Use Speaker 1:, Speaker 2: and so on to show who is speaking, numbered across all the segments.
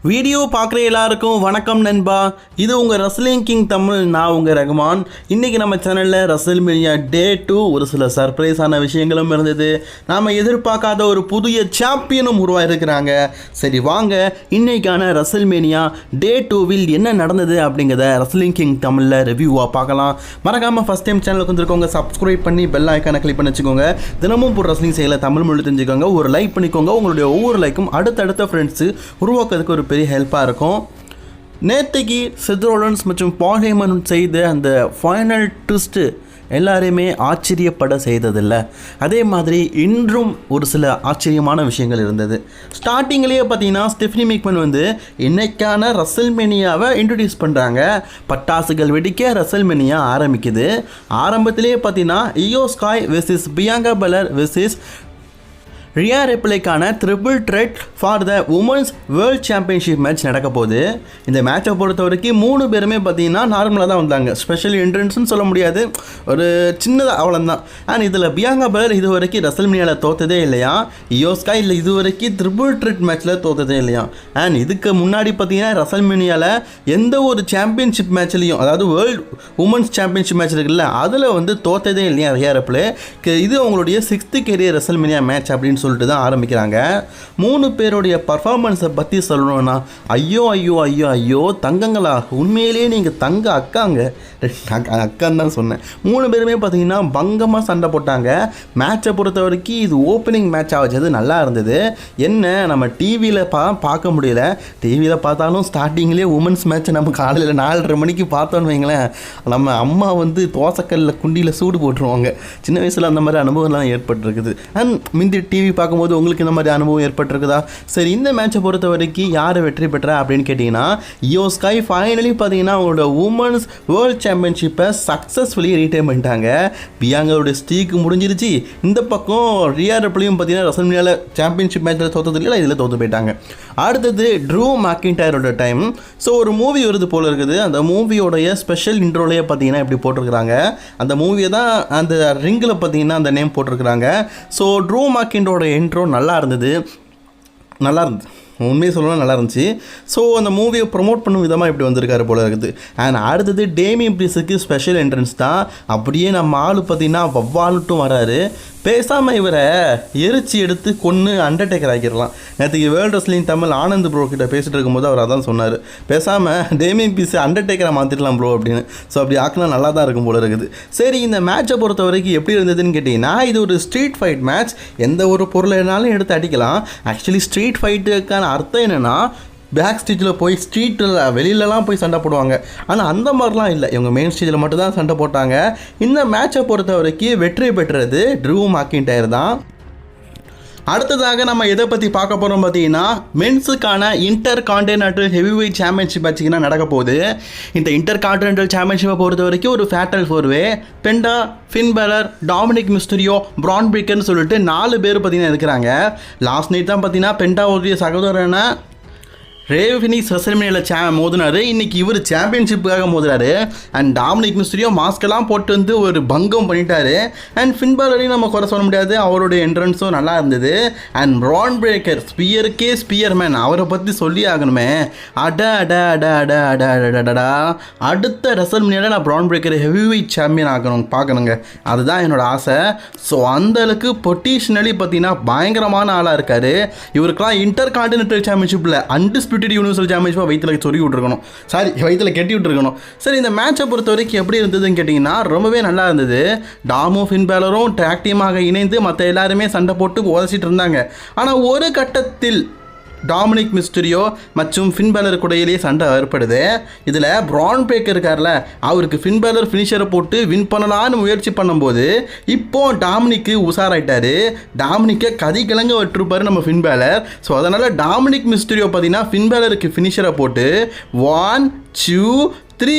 Speaker 1: Video பார்க்குற எல்லாருக்கும் வணக்கம் நண்பா. இது உங்கள் ரஸ்லிங் கிங் தமிழ். நான் உங்கள் ரகுமான். இன்றைக்கி நம்ம சேனலில் ரசல்மேனியா டே 2 ஒரு சில சர்ப்ரைஸான விஷயங்களும் இருந்தது. நாம் எதிர்பார்க்காத ஒரு புதிய சாம்பியனும் உருவாயிருக்கிறாங்க. சரி வாங்க இன்றைக்கான ரசல்மேனியா டே 2வில் என்ன நடந்தது அப்படிங்கிறத ரஸ்லிங் கிங் தமிழில் ரிவ்யூவாக பார்க்கலாம். மறக்காமல் ஃபஸ்ட் டைம் சேனலுக்கு வந்துருக்கோங்க, சப்ஸ்கிரைப் பண்ணி பெல் ஐக்கானை கிளிக் பண்ணி வச்சுக்கோங்க. தினமும் ஒரு ரஸ்லிங் செய்யல தமிழ் மொழி தெரிஞ்சுக்கோங்க. ஒரு லைக் பண்ணிக்கோங்க. உங்களுடைய ஒவ்வொரு லைக்கும் அடுத்தடுத்த ஃப்ரெண்ட்ஸு உருவாக்குறதுக்கு ஒரு பெரிய ஹெல்ப்பாக இருக்கும். நேற்றுக்கு செத் ரோலன்ஸ் மற்றும் பால் ஹேமன் செய்த அந்த ஃபைனல் ட்விஸ்ட்டு எல்லாரையுமே ஆச்சரியப்பட செய்ததில்லை. அதே மாதிரி இன்றும் ஒரு சில ஆச்சரியமான விஷயங்கள் இருந்தது. ஸ்டார்டிங்லேயே பார்த்தீங்கன்னா ஸ்டெஃப்னி மேக்மன் இன்னைக்கான ரசல்மேனியாவை இன்ட்ரடியூஸ் பண்ணுறாங்க. பட்டாசுகள் வெடிக்க ரசல்மேனியா ஆரம்பிக்குது. ஆரம்பத்திலேயே பார்த்தீங்கன்னா Iyo Sky versus Bianca Belair versus Rhea ரிப்ளைக்கான triple threat for the women's world championship match நடக்க போகுது. இந்த மேட்சை பொறுத்த வரைக்கும் 3 பேருமே பார்த்தீங்கன்னா நார்மலாக தான் வந்தாங்க. ஸ்பெஷல் என்ட்ரன்ஸ்னு சொல்ல முடியாது, ஒரு சின்னதாக அவ்வளோதான். அண்ட் இதில் பியாங்கா பெலர் இது வரைக்கும் ரசல்மேனியாவில் தோற்றதே இல்லையா. இயோஸ்கா இல்லை இது வரைக்கும் ட்ரிபிள் த்ரெட் மேட்ச்சில் தோற்றதே இல்லையா. அண்ட் இதுக்கு முன்னாடி பார்த்தீங்கன்னா ரசல்மேனியாவில் எந்த ஒரு சாம்பியன்ஷிப் மேட்ச்லேயும், அதாவது வேர்ல்டு உமன்ஸ் சாம்பியன்ஷிப் மேட்ச் இருக்குல்ல, அதில் தோற்றதே இல்லையா ரியா ரிப்ளை. இது அவங்களுடைய 6th கேரியர் ரசல்மேனியா மேட்ச் அப்படின்னு சொல்லிட்டு தான் ஆரம்பிக்கிறாங்க. 3 பேருடைய பர்ஃபார்மன்ஸை பற்றி சொல்லணும்னா ஐயோ ஐயோ ஐயோ ஐயோ தங்கங்களா, உண்மையிலேயே நீங்கள் தங்க அக்காங்க. அக்கான்னு தான் சொன்னேன். 3 பேருமே பார்த்தீங்கன்னா பங்கமாக சண்டை போட்டாங்க. மேட்சை பொறுத்த வரைக்கும் இது ஓப்பனிங் மேட்ச் ஆச்சது நல்லா இருந்தது. என்ன நம்ம டிவியில் பார்க்க முடியல. டிவியில் பார்த்தாலும் ஸ்டார்டிங்லேயே உமன்ஸ் மேட்ச்சை நம்ம காலையில் 4:30 மணிக்கு பார்த்தோன்னு வைங்களேன், நம்ம அம்மா தோசைக்கல்லில் குண்டியில் சூடு போட்டுருவாங்க. சின்ன வயசில் அந்த மாதிரி அனுபவம்லாம் ஏற்பட்டுருக்குது. அண்ட் மிந்தி டிவி பார்க்கும்போது உங்களுக்கு இந்த மாதிரி அனுபவம் ஏற்பட்டிருக்குதா? சரி, இந்த மேட்சை பொறுத்த வரைக்கும் யார் வெற்றி பெற்றா அப்படின்னு கேட்டிங்கன்னா இயோ ஸ்கை ஃபைனலி பார்த்தீங்கன்னா அவங்களோட உமன்ஸ் வேர்ல்ட் சாம்பியன்ஷிப்பை சக்ஸஸ்ஃபுல்லி ரீடைன் பண்ணிட்டாங்க. பியாங்காவோட ஸ்டீக்கு முடிஞ்சிருச்சு. இந்த பக்கம் ரியா ரிப்ளையும் பார்த்தீங்கன்னா ரசல்மேனியாவில் சாம்பியன்ஷிப் மேட்ச்சில் தோற்றது இல்லை, இதில் தோற்று போயிட்டாங்க. அடுத்தது ட்ரூ மேக்கின்டையரோட டைம். ஸோ ஒரு மூவி வருது போல் இருக்குது. அந்த மூவியோடைய ஸ்பெஷல் இன்ட்ரோலையே பார்த்தீங்கன்னா இப்படி போட்டிருக்கிறாங்க. அந்த மூவியை தான் அந்த ரிங்கில் பார்த்தீங்கன்னா அந்த நேம் போட்டிருக்கிறாங்க. ஸோ ட்ரூ மேக்கின்டையரோட இன்ட்ரோ நல்லா இருந்தது. உண்மையை சொல்லணும், நல்லா இருந்துச்சு. ஸோ அந்த மூவியை ப்ரொமோட் பண்ணும் விதமாக இப்படி வந்திருக்காரு போல இருக்குது. அண்ட் அடுத்தது டேமியன் ப்ரீஸ்டுக்கு ஸ்பெஷல் என்ட்ரன்ஸ் தான். அப்படியே நம்ம ஆள் பார்த்தீங்கன்னா வவ்வாலுட்டும் வராரு. பேசாமல் இவரை எரிச்சி எடுத்து கொன்று அண்டர்டேக்கர் ஆக்கிடலாம். நேற்றுக்கு world wrestling Tamil Anand bro கிட்ட பேசிகிட்டு இருக்கும்போது அவர் அதான் சொன்னார், பேசாமல் டேமியன் ப்ரீஸ்ட் அண்டர்டேக்கரை மாற்றிடலாம் ப்ரோ அப்படின்னு. ஸோ அப்படி ஆக்கினா நல்லா தான் இருக்கும் போல இருக்குது. சரி, இந்த மேட்சை பொறுத்த வரைக்கும் எப்படி இருந்ததுன்னு கேட்டிங்கன்னா இது ஒரு ஸ்ட்ரீட் ஃபைட் மேட்ச். எந்த ஒரு பொருளைனாலும் எடுத்து அடிக்கலாம். ஆக்சுவலி ஸ்ட்ரீட் ஃபைட்டுக்கான அர்த்தம் என்னென்னா பேக் ஸ்டேஜில் போய் ஸ்ட்ரீட்டில் வெளியிலலாம் போய் சண்டை போடுவாங்க. ஆனால் அந்த மாதிரிலாம் இல்லை, இவங்க மெயின் ஸ்டேஜில் மட்டும் தான் சண்டை போட்டாங்க. இந்த மேட்சை பொறுத்த வரைக்கும் வெற்றி பெற்றது ட்ரூ மேக்கின்டையர் தான். அடுத்ததாக நம்ம எதை பற்றி பார்க்க போகிறோம் பார்த்தீங்கன்னா மென்ஸுக்கான இன்டர் கான்டினென்டல் ஹெவிவெயிட் சாம்பியன்ஷிப் வச்சிங்கன்னா நடக்க போகுது. இந்த இன்டர் கான்டினென்டல் சாம்பியன்ஷிப்பை பொறுத்த வரைக்கும் ஒரு ஃபேட்டல் 4-வே Penta, Finn Balor, Dominik Mysterio, Bron பிரேக்கர்னு சொல்லிட்டு 4 பேர் பார்த்தீங்கன்னா இருக்கிறாங்க. லாஸ்ட் நைட் தான் பார்த்தீங்கன்னா பெண்டாவுடைய சகோதரனை ரே ஃபினிக்ஸ் ரசல்மேனியாவில் மோதினார். இன்றைக்கி இவர் சாம்பியன்ஷிப்புக்காக மோதுறாரு. அண்ட் டாமினிக் மிஸ்டீரியோ மாஸ்கெல்லாம் போட்டு ஒரு பங்கம் பண்ணிட்டாரு. அண்ட் ஃபின் பேலரையும் நம்ம குறை சொல்ல முடியாது, அவருடைய என்ட்ரன்ஸும் நல்லா இருந்தது. அண்ட் பிரான் பிரேக்கர் ஸ்பியருக்கே ஸ்பியர்மேன், அவரை பற்றி சொல்லி ஆகணுமே. அடடா அடுத்த ரசல்மேனியாவில் நான் பிரான் பிரேக்கர் ஹெவிவெயிட் சாம்பியன் பார்க்கணுங்க, அதுதான் என்னோட ஆசை. ஸோ அந்தளவுக்கு பொட்டிஷனலி பார்த்தீங்கன்னா பயங்கரமான ஆளாக இருக்கார். இவருக்கெல்லாம் இன்டர் கான்டினென்டல் சாம்பியன்ஷிப்பில் அன்டிஸ்பியூட்டட் யூனிவர்சல் சாம்பியன்ஷிப் வயிற்றில் வயிற்றில் கட்டி விட்டுருக்கணும். சரி, இந்த மேட்சை பொறுத்த வரைக்கும் எப்படி இருந்ததுன்னு கேட்டிங்கன்னா ரொம்பவே நல்லா இருந்தது. டாமோ ஃபின் பேலரும் ட்ராக் டீமாக இணைந்து மற்ற எல்லாருமே சண்டை போட்டு உதச்சிட்டு இருந்தாங்க. ஆனால் ஒரு கட்டத்தில் டாமினிக் மிஸ்டீரியோ மற்றும் ஃபின் பேலர் கூடையிலேயே சண்டை ஏற்படுது. இதில் பிரான் பிரேக்கர் இருக்கார்ல, அவருக்கு ஃபின் பேலர் ஃபினிஷரை போட்டு வின் பண்ணலான்னு முயற்சி பண்ணும்போது இப்போ டாமினிக்கு உஷாராயிட்டாரு. டாமினிக்கை கதிக்கிழங்க விட்டுருப்பாரு நம்ம ஃபின் பேலர். ஸோ அதனால் டாமினிக் மிஸ்டீரியோ பார்த்தீங்கன்னா ஃபின் பேலருக்கு ஃபினிஷரை போட்டு 1, 2 3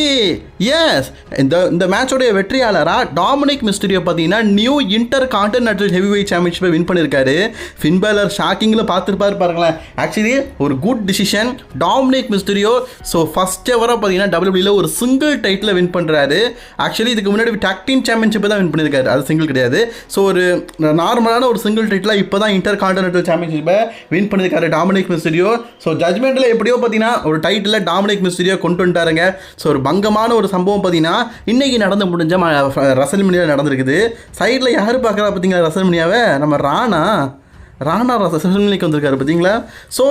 Speaker 1: எஸ் இந்த மேட்சோடைய வெற்றியாளராக டாமினிக் மிஸ்டீரியோ பார்த்தீங்கன்னா நியூ இன்டர் கான்டினென்டல் ஹெவிவெயிட் சாம்பியன்ஷிப்பை வின் பண்ணியிருக்காரு. ஃபின் பேலர் ஷாக்கிங்கில் பார்த்துருப்பாரு பாருங்களேன். ஆக்சுவலி ஒரு good decision Dominik Mysterio. So first எவராக பார்த்தீங்கன்னா டபிள்யூபிள்யூல ஒரு சிங்கிள் டைட்டில் வின் பண்ணுறாரு. ஆக்சுவலி இதுக்கு முன்னாடி டாக் டீம் சாம்பியன்ஷிப்பை தான் வின் பண்ணியிருக்காரு, அது சிங்கிள் கிடையாது. ஸோ ஒரு நார்மலான ஒரு சிங்கிள் டைட்டிலாக இப்போ தான் இன்டர் கான்டினென்டல் சாம்பியன்ஷிப்பை வின் பண்ணியிருக்காரு டாமினிக் மிஸ்டீரியோ. ஸோ ஜட்மெண்ட்டில் எப்படியோ பார்த்தீங்கன்னா ஒரு டைட்டில் டாமினிக் மிஸ்டீரியோ கொண்டு வந்துட்டாருங்க. ஸோ ஒரு பங்கமான ஒரு சம்பவம் பார்த்தீங்கன்னா இன்றைக்கி நடந்து முடிஞ்ச ரசல்மனியாவில் நடந்திருக்குது. சைடில் யார் பார்க்குறா பார்த்தீங்களா ரசல்மனியாவை? நம்ம ராணா ரசல்மனிக்கு வந்திருக்காரு பார்த்தீங்களா. ஸோ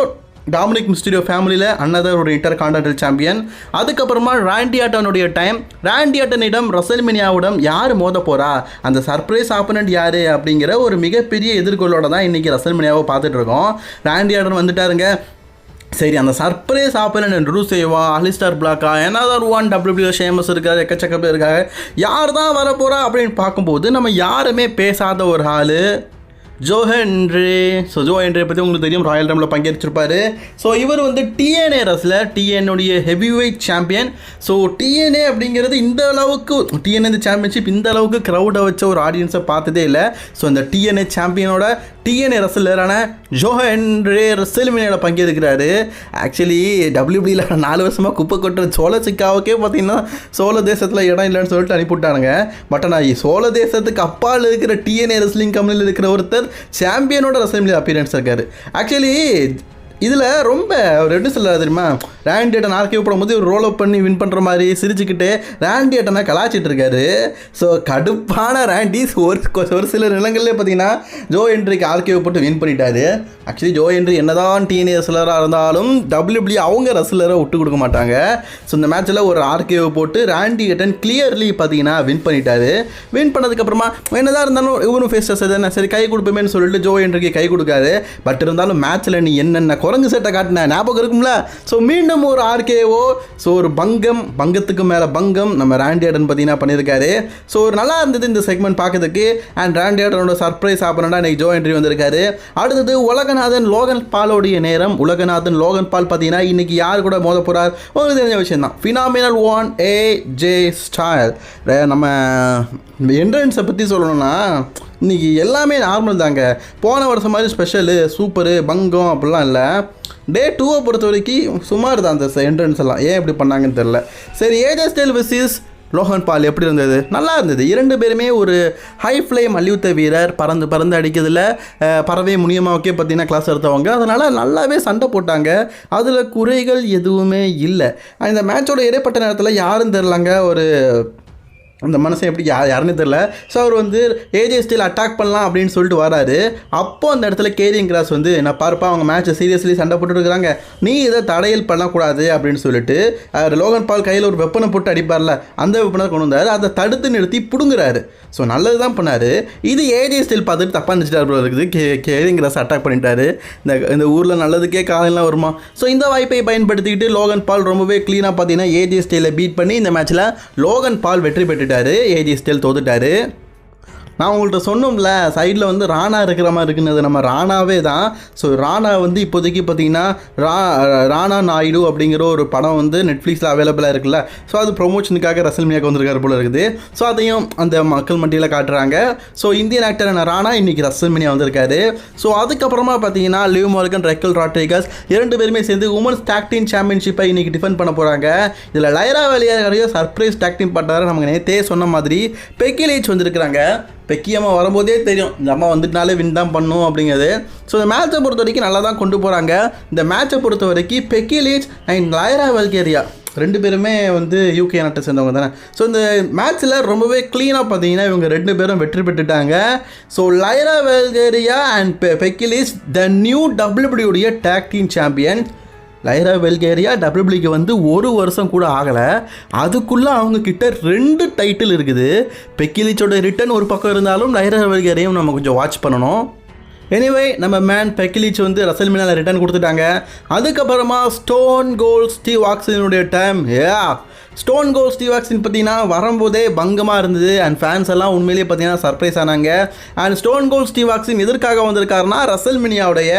Speaker 1: டாமினிக் மிஸ்டீரியோ ஃபேமிலியில் அன்னதர் ஒரு இன்டர் கான்டினென்டல் சாம்பியன். அதுக்கப்புறமா ராண்டி ஆர்டனுடைய டைம். ராண்டி ஆர்டனிடம் ரசல்மனியாவிடம் யார் மோத போகிறா, அந்த சர்ப்ரைஸ் ஆப்பனண்ட் யார் அப்படிங்கிற ஒரு மிகப்பெரிய எதிர்கொள்ளோட தான் இன்றைக்கி ரசல்மனியாவை பார்த்துட்ருக்கோம். ராண்டி ஆர்டன் வந்துட்டாருங்க. சரி, அந்த சர்ப்ரைஸ் ஆப்பனண்ட் ரூசேவா, அலிஸ்டார் பிளாக்கா, another one டபிள்யூபிள்யூ ஷேமஸ் இருக்காரு, எக்கச்சக்க பேர் இருக்காங்க. யார் தான் வரப்போகிறா அப்படின்னு பார்க்கும்போது நம்ம யாருமே பேசாத ஒரு ஆள் ஜோ ஹென்ரி. ஸோ ஜோ ஹென்ரியை பற்றி உங்களுக்கு தெரியும், ராயல் ரம்பில் பங்கேற்றிருப்பார். ஸோ இவர் வந்து டிஎன்ஏ ரஸ்லர், டிஎன்னுடைய heavyweight champion. So TNA அப்படிங்கிறது இந்த அளவுக்கு டிஎன்ஏ சாம்பியன்ஷிப் இந்த அளவுக்கு க்ரௌடை வச்ச ஒரு ஆடியன்ஸை பார்த்ததே இல்லை. ஸோ இந்த டிஎன்ஏ சாம்பியனோட டிஎன்ஏ ரஸ்லரான ஜோ ஹென்ரி ரெஸ்ல்மேனியாவில் பங்கேற்கிறாரு. ஆக்சுவலி டபிள்யூபிள்யூல 4 வருஷமாக குப்பை கொட்டுற சோழ சிக்காவுக்கே பார்த்தீங்கன்னா சோழ தேசத்தில் இடம் இல்லைன்னு சொல்லிட்டு அனுப்பிவிட்டானுங்க. பட் ஆனால் சோழ தேசத்துக்கு அப்பால் இருக்கிற டிஎன்ஏ ரெஸ்லிங் கம்பெனியில் இருக்கிற ஒருத்தர் சாம்பியனோட ரெஸ்ல்மேனியா அப்பியரன்ஸ் இருக்காரு. ஆக்சுவலி இதில் ரொம்ப ஒரு எப்படி சொல்ல தெரியுமா, ராண்டி ஆர்டன் ஆர்கே போடும்போது ஒரு ரோல் அப் பண்ணி வின் பண்ணுற மாதிரி சிரிச்சுக்கிட்டு ராண்டி ஆர்டனை கலாச்சிட்டு இருக்காரு. ஸோ கடுப்பான ராண்டி ஒரு சில நிலங்கள்லேயே பார்த்தீங்கன்னா ஜோ ஹென்ரிக்கு ஆர்கே போட்டு வின் பண்ணிட்டாரு. ஆக்சுவலி ஜோ ஹென்ரி என்னதான் டிஎன்ஏ ரெஸ்லராக இருந்தாலும் டபிள்யூபிள்யூ அவங்க ரெஸ்லரை விட்டு கொடுக்க மாட்டாங்க. ஸோ இந்த மேட்ச்சில் ஒரு ஆர்கேவை போட்டு ராண்டி ஆர்டன் கிளியர்லி பார்த்தீங்கன்னா வின் பண்ணிட்டாரு. வின் பண்ணதுக்கப்புறமா என்னதான் இருந்தாலும் இவரும் ஃபேஸ்டஸ் தானே, சரி கை கொடுப்பேன்னு சொல்லிட்டு ஜோ ஹென்ரிக்கு கை கொடுக்காரு. பட் இருந்தாலும் மேட்ச்சில் நீ என்னென்ன குரங்கு சட்டை காட்டின ஞாபகம் இருக்கும்ல. ஸோ மீண்டும் ஒரு ஆர்கேஓ. ஸோ ஒரு பங்கத்துக்கு மேலே பங்கம் நம்ம ராண்டி ஆர்டன் பார்த்தீங்கன்னா பண்ணியிருக்காரு. ஸோ ஒரு நல்லா இருந்தது இந்த செக்மெண்ட் பார்க்கறதுக்கு. அண்ட் ராண்டி ஆர்டனோட சர்ப்ரைஸ் ஆப்பனண்டா இன்னைக்கு ஜோ ஹென்ரி வந்திருக்காரு. அடுத்தது உலகநாதன் லோகன் பாலோடைய நேரம். உலகநாதன் லோகன் பால் பார்த்தீங்கன்னா இன்னைக்கு யார் கூட மோத போகிறார் உங்களுக்கு தெரிஞ்ச விஷயம் தான். Phenomenal one AJ Styles. நம்ம என்ட்ரன்ஸை பற்றி சொல்லணும்னா இன்றைக்கி எல்லாமே நார்மல் தாங்க. போன வருஷம் மாதிரி ஸ்பெஷலு சூப்பரு பங்கம் அப்படிலாம் இல்லை. டே 2 பொறுத்த வரைக்கும் சுமார் தான் அந்த என்ட்ரன்ஸ் எல்லாம். ஏன் இப்படி பண்ணாங்கன்னு தெரில. சரி, AJ Styles versus Logan Paul எப்படி இருந்தது? நல்லா இருந்தது. 2 பேருமே ஒரு ஹை ஃப்ளை மல்யுத்த வீரர், பறந்து அடிக்கிறதுல பறவை முனியமாவுக்கே பார்த்தீங்கன்னா கிளாஸ் எடுத்தவங்க. அதனால் நல்லாவே சண்டை போட்டாங்க. அதில் குறைகள் எதுவுமே இல்லை. இந்த மேட்சோட இடைப்பட்ட நேரத்தில் யாரும் தெரிலங்க, ஒரு அந்த மனுஷன் எப்படி யாருன்னு தெரில. ஸோ அவர் வந்து ஏஜே ஸ்டைல் அட்டாக் பண்ணலாம் அப்படின்னு சொல்லிட்டு வராரு. அப்போது அந்த இடத்துல கேரிங் கிராஸ் வந்து நான் பார்ப்பா அவங்க மேட்ச்சை சீரியஸ்லி சண்டை போட்டுருக்குறாங்க, நீ இதை தடையல் பண்ணக்கூடாது அப்படின்னு சொல்லிட்டு லோகன் பால் கையில் ஒரு வெப்பனை போட்டு அடிப்பார்ல, அந்த வெப்பனை கொண்டு வந்தார். அதை தடுத்து நிறுத்தி பிடுங்குறாரு. ஸோ நல்லது தான் பண்ணார். இது ஏஜே ஸ்டைல் பார்த்துட்டு தப்பாக நினச்சிட்டார் ப்ரோ இருக்குது. கேரிங் கிராஸ் அட்டாக் பண்ணிட்டாரு. இந்த ஊரில் நல்லதுக்கே காலையெல்லாம் வருமா. ஸோ இந்த வாய்ப்பை பயன்படுத்திக்கிட்டு லோகன் பால் ரொம்பவே க்ளீனாக பார்த்தீங்கன்னா ஏஜே ஸ்டைலை பீட் பண்ணி இந்த மேட்ச்சில் லோகன் பால் வெற்றி பெற்றுட்டார். AJ style தோத்துட்டாரு. நான் உங்கள்கிட்ட சொன்னோம்ல சைடில் வந்து ராணா இருக்கிற மாதிரி இருக்குன்னு, நம்ம ராணாவே தான். ஸோ ராணா வந்து இப்போதைக்கு பார்த்தீங்கன்னா ராணா நாயுடு அப்படிங்கிற ஒரு படம் வந்து நெட்ஃப்ளிக்ஸில் அவைலபிளாக இருக்குல்ல. ஸோ அது ப்ரொமோஷனுக்காக ரெஸ்ல்மேனியாவுக்கு வந்திருக்காரு போல இருக்குது. ஸோ அதையும் அந்த மக்கள் மட்டியில் காட்டுறாங்க. ஸோ இந்தியன் ஆக்டரான ராணா இன்றைக்கி ரெஸ்ல்மேனியா வந்திருக்காரு. ஸோ அதுக்கப்புறமா பார்த்தீங்கன்னா லிவ் மார்கன், ரெக்கல் ராட்ரிகஸ் 2 பேருமே சேர்ந்து உமன்ஸ் டாக் டீம் சாம்பியன்ஷிப்பை இன்றைக்கி டிஃபெண்ட் பண்ண போகிறாங்க. இதில் லைரா வேலியா சர்ப்ரைஸ் டாக் டீம் பார்ட்னர் நமக்கு நேற்றே சொன்ன மாதிரி பெக்கி லிஞ்ச் வந்திருக்கிறாங்க. பெக்கி அம்மா வரும்போதே தெரியும் இந்த அம்மா வந்துட்டுனாலே வின் தான் பண்ணும் அப்படிங்கிறது. ஸோ இந்த மேட்சை பொறுத்த வரைக்கும் நல்லா தான் கொண்டு போகிறாங்க. இந்த மேட்சை பொறுத்த வரைக்கும் பெக்கி லிஞ்ச் அண்ட் லைரா வெல்கேரியா 2 பேருமே வந்து யூகே நாட்டை சேர்ந்தவங்க தானே. ஸோ இந்த மேட்ச்சில் ரொம்பவே க்ளீனாக பார்த்தீங்கன்னா இவங்க 2 பேரும் வெற்றி பெற்றுட்டாங்க. So Lyra Valkyria and Becky Lynch the new டபிள்யூபிள்யூடைய tag team champion. Lyra Valkyria டபிள்யூபிள்யூக்கு வந்து 1 வருஷம் கூட ஆகலை, அதுக்குள்ளே அவங்கக்கிட்ட 2 டைட்டில் இருக்குது. பெக்கி லிஞ்சோட ரிட்டன் ஒரு பக்கம் இருந்தாலும் லைரா வெல்கேரியாவும் நம்ம கொஞ்சம் வாட்ச் பண்ணணும். எனிவே நம்ம மேன் பெக்கி லிஞ்ச் வந்து ரெஸ்ல்மேனியாவில் ரிட்டன் கொடுத்துட்டாங்க. அதுக்கப்புறமா ஸ்டோன் கோல்ட் ஸ்டீவ் ஆஸ்டினுடைய time. Stone Cold Steve Austin பார்த்தீங்கன்னா வரும்போதே பங்கமாக இருந்தது அண்ட் ஃபேன்ஸ் எல்லாம் உண்மையிலேயே பார்த்தீங்கன்னா சர்ப்ரைஸ் ஆனாங்க. And Stone Cold Steve Austin எதற்காக வந்திருக்காருன்னா ரெசல்மேனியாவுடைய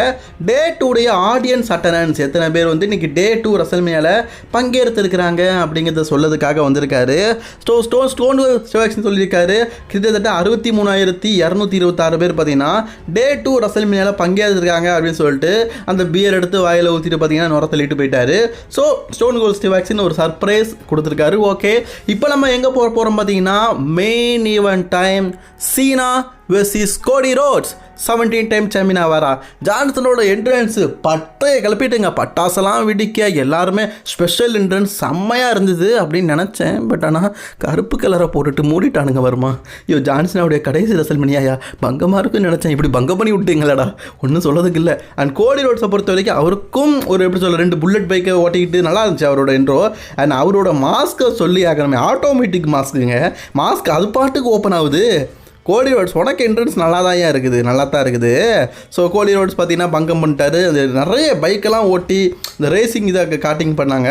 Speaker 1: டே 2 ஆடியன்ஸ் அட்டண்டன்ஸ் எத்தனை பேர் வந்து இன்னைக்கு டே 2 ரெசல்மேனியாவில் பங்கேற்றிருக்கிறாங்க அப்படிங்கிறத சொல்லதுக்காக வந்திருக்காரு. ஸ்டோன் கோல்ட் ஸ்டீவ் ஆஸ்டின் சொல்லியிருக்காரு கிட்டத்தட்ட 63,226 பேர் பார்த்தீங்கன்னா டே 2 ரெசல்மேனியாவில் பங்கேற்றிருக்காங்க அப்படின்னு சொல்லிட்டு அந்த பியர் எடுத்து வாயில் ஊற்றிட்டு பார்த்தீங்கன்னா நுர தள்ளிட்டு போயிட்டாரு. So Stone Cold Steve Austin ஒரு சர்ப்ரைஸ் கொடுத்துருக்காரு. ஓகே, இப்போ நம்ம எங்கே போகிறோம் பார்த்தீங்கன்னா main event time Cena versus Cody Rhodes 17 time சாம்பியனாக வரா. ஜான்சனோட என்ட்ரன்ஸு பட்டையை கிளப்பிட்டுங்க, பட்டாசெல்லாம் வெடிக்க எல்லாருமே ஸ்பெஷல் என்ட்ரன்ஸ் செம்மையாக இருந்தது அப்படின்னு நினச்சேன். பட் ஆனால் கருப்பு கலரை போட்டுட்டு மூடிட்டானுங்க வருமா. ஐயோ, ஜான்சனோடைய கடைசி ரெசல்மேனியா பங்கமாக இருக்குன்னு நினச்சேன், இப்படி பங்கம் பண்ணி விட்டீங்களடா, ஒன்றும் சொல்லதுக்கு இல்லை. அண்ட் கோடி ரோட்ஸை பொறுத்த வரைக்கும் அவருக்கும் ஒரு எப்படி சொல்ல 2 புல்லட் பைக்கை ஓட்டிக்கிட்டு நல்லா இருந்துச்சு அவரோட இன்ட்ரோ. அண்ட் அவரோட மாஸ்க்கை சொல்லி ஆகணுமே, ஆட்டோமேட்டிக் மாஸ்க்குங்க, மாஸ்க் அது பாட்டுக்கு ஓப்பன் ஆகுது. கோடி ரோட்ஸ் உனக்கு என்ட்ரன்ஸ் நல்லா தான் இருக்குது. ஸோ கோடி ரோட்ஸ் பார்த்தீங்கன்னா பங்கம் பண்ணிட்டாரு. அது நிறைய பைக்கெல்லாம் ஓட்டி இந்த ரேசிங் இதை காட்டிங் பண்ணாங்க.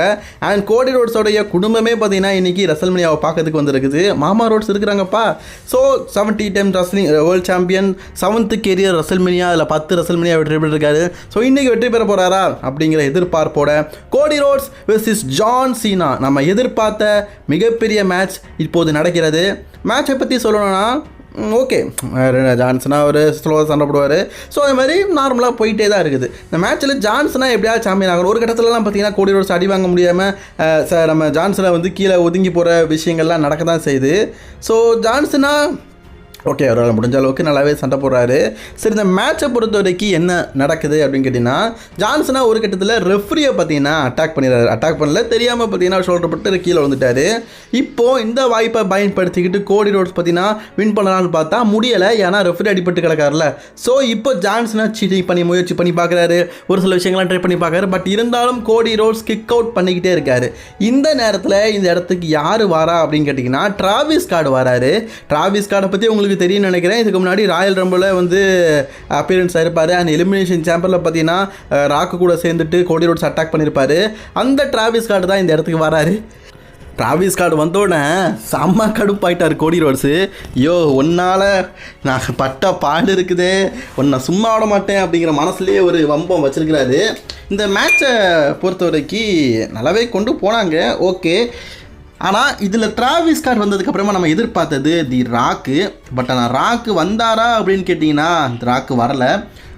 Speaker 1: அண்ட் கோடி ரோட்ஸோடைய குடும்பமே பார்த்தீங்கன்னா இன்றைக்கி ரெசல்மேனியாவை பார்க்கறதுக்கு வந்துருக்குது. மாமா ரோட்ஸ் இருக்கிறாங்கப்பா. So 70 time wrestling world champion, 7th career WrestleMania, அதில் 10 ரெசல்மேனியா வெற்றி பெற்றிருக்காரு. ஸோ இன்றைக்கி வெற்றி பெற போகிறாரா அப்படிங்கிற எதிர்பார்ப்போட கோடி ரோட்ஸ் வெர்சஸ் ஜான் சீனா நம்ம எதிர்பார்த்த மிகப்பெரிய மேட்ச் இப்போது நடக்கிறது. மேட்சை பற்றி சொல்லணும்னா ஓகே, ஜான்சனா ஒரு ஸ்லோவாக சண்டை போடுவார். ஸோ அது மாதிரி நார்மலாக போயிட்டே தான் இருக்குது. இந்த மேட்ச்சில் ஜான்சனா எப்படியாவது சாம்பியன் ஆகணும். ஒரு கட்டத்துலலாம் பார்த்தீங்கன்னா கோடி ரோட்ஸ் அடி வாங்க முடியாமல் நம்ம ஜான்சனை வந்து கீழே ஒதுங்கி போகிற விஷயங்கள்லாம் நடக்க தான் செய்யுது. ஸோ ஜான்சனா ஓகே, அவரால் முடிஞ்ச அளவுக்கு நல்லாவே சண்டை போடுறாரு. சரி, இந்த மேட்சை பொறுத்த வரைக்கும் என்ன நடக்குது அப்படின்னு கேட்டிங்கன்னா ஜான்சனா ஒரு கட்டத்தில் ரெஃப்ரியை பார்த்தீங்கன்னா அட்டாக் பண்ணல, தெரியாமல் பார்த்தீங்கன்னா ஷோல்டர் பட்டு கீழே வந்துட்டார். இப்போது இந்த வாய்ப்பை பயன்படுத்திக்கிட்டு கோடி ரோட்ஸ் பார்த்தீங்கன்னா வின் பண்ணலான்னு பார்த்தா முடியலை, ஏன்னா ரெஃப்ரி அடிபட்டு கிடக்காருல. ஸோ இப்போ ஜான்சனா சீட்டிங் பண்ணி முயற்சி பண்ணி பார்க்குறாரு, ஒரு சில விஷயங்கள்லாம் ட்ரை பண்ணி பார்க்குறாரு. பட் இருந்தாலும் கோடி ரோட்ஸ் கிக் அவுட் பண்ணிக்கிட்டே இருக்காரு. இந்த நேரத்தில் இந்த இடத்துக்கு யார் வரா அப்படின்னு கேட்டிங்கன்னா டிராவிஸ் ஸ்காட் வராரு. டிராவிஸ் ஸ்காட்டை பற்றி உங்களுக்கு தெரியும் நினைக்கிறேன். இதுக்கு முன்னாடி ராயல் ரம்பில் வந்து அப்பியரன்ஸ் ஆயிருப்பார். அண்ட் எலிமினேஷன் சாம்பரில் பார்த்தீங்கன்னா ராக்கு கூட சேர்ந்துட்டு கோடி ரோட்ஸ் அட்டாக் பண்ணியிருப்பார். அந்த டிராவிஸ் ஸ்காட் தான் இந்த இடத்துக்கு வராரு. டிராவிஸ் ஸ்காட் வந்தோடனே செம்ம கடுப்பாயிட்டார் கோடி ரோட்ஸு. ஐயோ, ஒன்னால் நான் பட்ட பாடு இருக்குது, ஒன்றை சும்மா விட மாட்டேன் அப்படிங்கிற மனசுலேயே ஒரு வம்பம் வச்சுருக்கிறாரு. இந்த மேட்சை பொறுத்த வரைக்கும் நல்லாவே கொண்டு போனாங்க. ஓகே, ஆனால் இதில் டிராவிஸ் ஸ்காட் வந்ததுக்கப்புறமா நம்ம எதிர்பார்த்தது தி ராக்கு. பட் ஆனால் ராக்கு வந்தாரா அப்படின்னு கேட்டிங்கன்னா ராக்கு வரலை.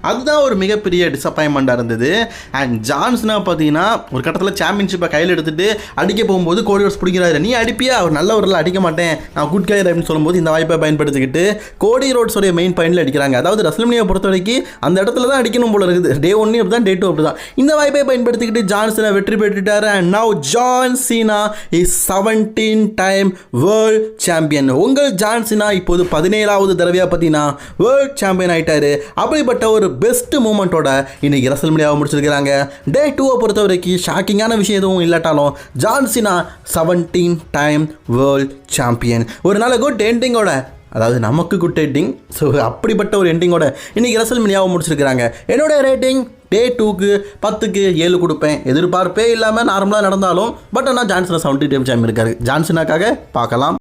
Speaker 1: அதுதான் ஒரு மிகப்பெரிய டிசப்பாயின்மெண்ட்டாக இருந்தது. அண்ட் ஜான்சனா பார்த்தீங்கன்னா ஒரு கட்டத்தில் சாம்பியன்ஷிப்பை கையில் எடுத்துகிட்டு அடிக்க போகும்போது கோடி ரோட்ஸ் பிடிக்கிறாரு. நீ அடிப்பியா, அவர் நல்ல ஒரு அடிக்க மாட்டேன், நான் குட் கை அப்படின்னு சொல்லும்போது இந்த வாய்ப்பை பயன்படுத்திக்கிட்டு கோடி ரோட்ஸோடைய மெயின் பாயிண்டில் அடிக்கிறாங்க. அதாவது ரெசல்மேனியாவை பொறுத்த வரைக்கும் அந்த இடத்துல தான் அடிக்கணும் போல இருக்குது. டே 1 அப்படி தான், டே 2 அப்படி தான். இந்த வாய்ப்பை பயன்படுத்திக்கிட்டு ஜான்சனா வெற்றி பெற்றுட்டார். And now John Cena is 17 time world champion. உங்கள் ஜான் சீனா இப்போது 17வது தடவையாக பார்த்தீங்கன்னா வேர்ல்ட் சாம்பியன் ஆகிட்டாரு. அப்படிப்பட்ட ஒரு பெஸ்ட் மூமெண்ட்டோட இன்னைக்கு ரெசல்மேனியாவை முடிச்சிருக்கிறாங்க. டே 2 பொறுத்த வரைக்கும் ஷாக்கிங்கான விஷயம் எதுவும் இல்லாட்டாலும் John Cena 17 time world champion. ஒரு நாள் குட் எண்டிங்கோட, அதாவது நமக்கு குட் எண்டிங். ஸோ அப்படிப்பட்ட ஒரு எண்டிங்கோட இன்னைக்கு ரெசல்மேனியாவை முடிச்சிருக்கிறாங்க. என்னோட ரேட்டிங் டே 2க்கு 10க்கு 7 கொடுப்பேன். எதிர்பார்ப்பே இல்லாமல் நார்மலாக நடந்தாலும். பட் ஆனால் ஜான்சனா 17 டைம் சாம்பியன் இருக்காரு. ஜான்சனாக்காக பார்க்கலாம்.